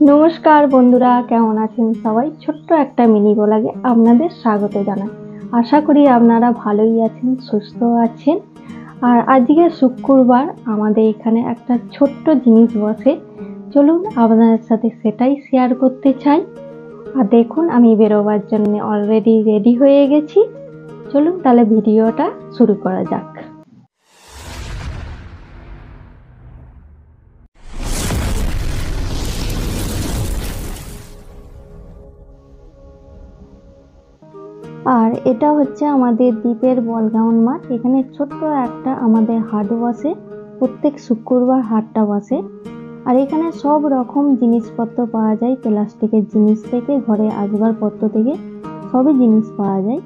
নমস্কার বন্ধুরা, কেমন আছেন সবাই? ছোট্ট একটা মিনি ব্লগে আপনাদের স্বাগত জানাই। আশা করি আপনারা ভালোই আছেন, সুস্থ আছেন। আর আজকে শুক্রবার আমাদের এখানে একটা ছোট্ট জিনিস বসে, চলুন আপনাদের সাথে সেটাই শেয়ার করতে চাই। আর দেখুন আমি বেরোবার জন্য অলরেডি রেডি হয়ে গেছি। চলুন তাহলে ভিডিওটা শুরু করা যাক। আর এটা হচ্ছে আমাদের দ্বীপের বলগ্রাউন্ড মাঠ। এখানে ছোট্ট একটা আমাদের হাট বসে, প্রত্যেক শুক্রবার হাটটা বসে। আর এখানে সব রকম জিনিসপত্র পাওয়া যায়, প্লাস্টিকের জিনিস থেকে ঘরে আসবাবপত্র থেকে সবই জিনিস পাওয়া যায়।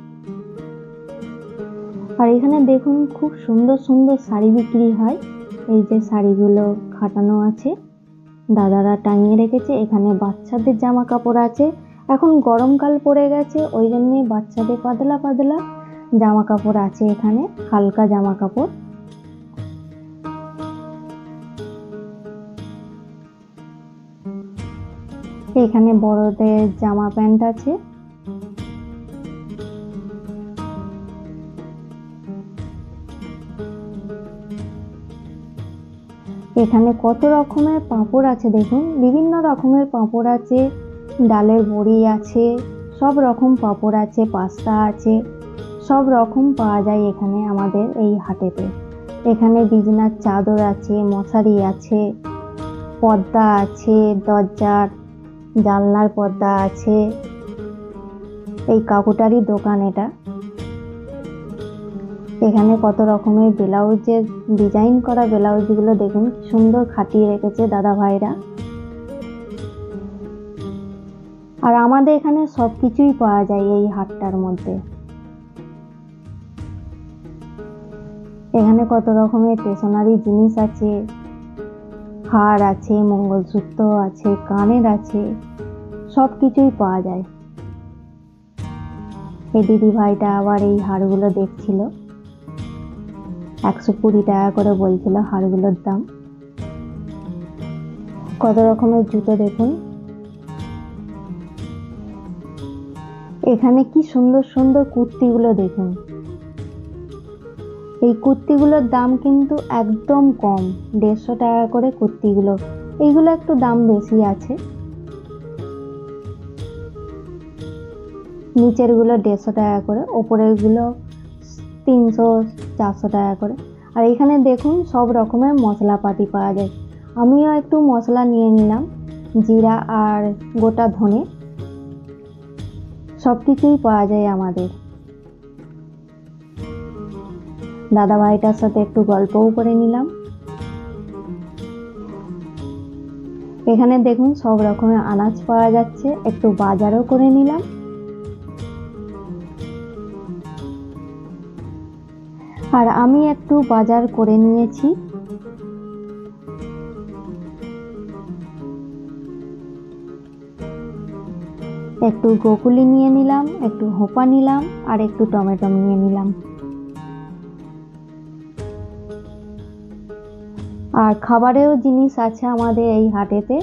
আর এখানে দেখুন খুব সুন্দর সুন্দর শাড়ি বিক্রি হয়। এই যে শাড়িগুলো খাটানো আছে, দাদারা টাঙিয়ে রেখেছে। এখানে বাচ্চাদের জামা কাপড় আছে, এখন গরমকাল পড়ে গেছে ওই জন্য বাচ্চাদের পাতলা পাতলা জামা কাপড় আছে, এখানে হালকা জামা কাপড়। এখানে বড়দের জামা প্যান্ট আছে। এখানে কত রকমের পাঁপড় আছে দেখুন, বিভিন্ন রকমের পাঁপড় আছে, ডালের বড়ি আছে, সব রকম পাঁপড় আছে, পাস্তা আছে, সব রকম পাওয়া যায় এখানে আমাদের এই হাটেতে। এখানে বিছানার চাদর আছে, মশারি আছে, পর্দা আছে, দরজার জানলার পর্দা আছে। এই কাকুটারই দোকান এটা। এখানে কত রকমের ব্লাউজের ডিজাইন করা ব্লাউজগুলো দেখুন সুন্দর খাটিয়ে রেখেছে দাদা ভাইরা। আর আমাদের এখানে সবকিছুই পাওয়া যায় এই হাটটার মধ্যে। এখানে কত রকমের স্টেশনারি জিনিস আছে, হার আছে, মঙ্গলসূত্র আছে, কানের আছে, সবকিছুই পাওয়া যায়। এই দিদি ভাইটা আবার এই হারগুলো দেখছিল, 120 টাকা করে বলছিল হারগুলোর দাম। কত রকমের জুতো দেখুন। এখানে কি সুন্দর সুন্দর কুর্তিগুলো দেখুন। এই কুর্তিগুলোর দাম কিন্তু একদম কম, 150 টাকা করে কুর্তিগুলো। এইগুলো একটু দাম বেশি আছে, নিচের গুলো 150 টাকা করে, ওপরের গুলো 300-400 টাকা করে। আর এখানে দেখুন সব রকমের মশলাপাতি পাওয়া যায়। আমিও একটু মশলা নিয়ে নিলাম, জিরা আর গোটা ধনে, সবকিছুই পাওয়া যায় আমাদের। দাদা ভাইটার সাথে একটু গল্পও করে নিলাম। এখানে দেখুন সব রকমের আনাজ পাওয়া যাচ্ছে, একটু বাজারও করে নিলাম। আর আমি একটু বাজার করে নিয়েছি। একটু গোকুলি নিয়ে নিলাম, একটু হোপা নিলাম, আর একটু টমেটো নিয়ে নিলাম। আর খাবারেও জিনিস আছে আমাদের এই হাটেতে,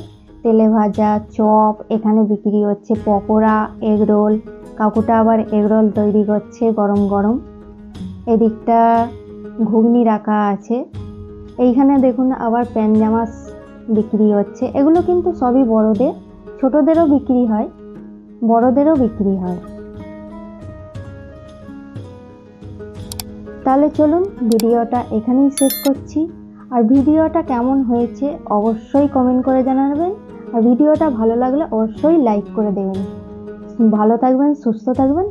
তেলে ভাজা, চপ, এখানে বিক্রি হচ্ছে পকোড়া, এগরোল। কাকুটা আবার এগরোল তৈরি করছে গরম গরম। এদিকটা ঘুগনি রাখা আছে। এইখানে দেখুন আবার প্যান্ট জামা বিক্রি হচ্ছে। এগুলো কিন্তু সবই বড়দের, ছোটদেরও বিক্রি হয়, বড়দেরও বিক্রি হয়। তাহলে চলুন ভিডিওটা এখানেই শেষ করছি। আর ভিডিওটা কেমন হয়েছে অবশ্যই কমেন্ট করে জানাবেন। আর ভিডিওটা ভালো লাগলে অবশ্যই লাইক করে দেবেন। ভালো থাকবেন, সুস্থ থাকবেন।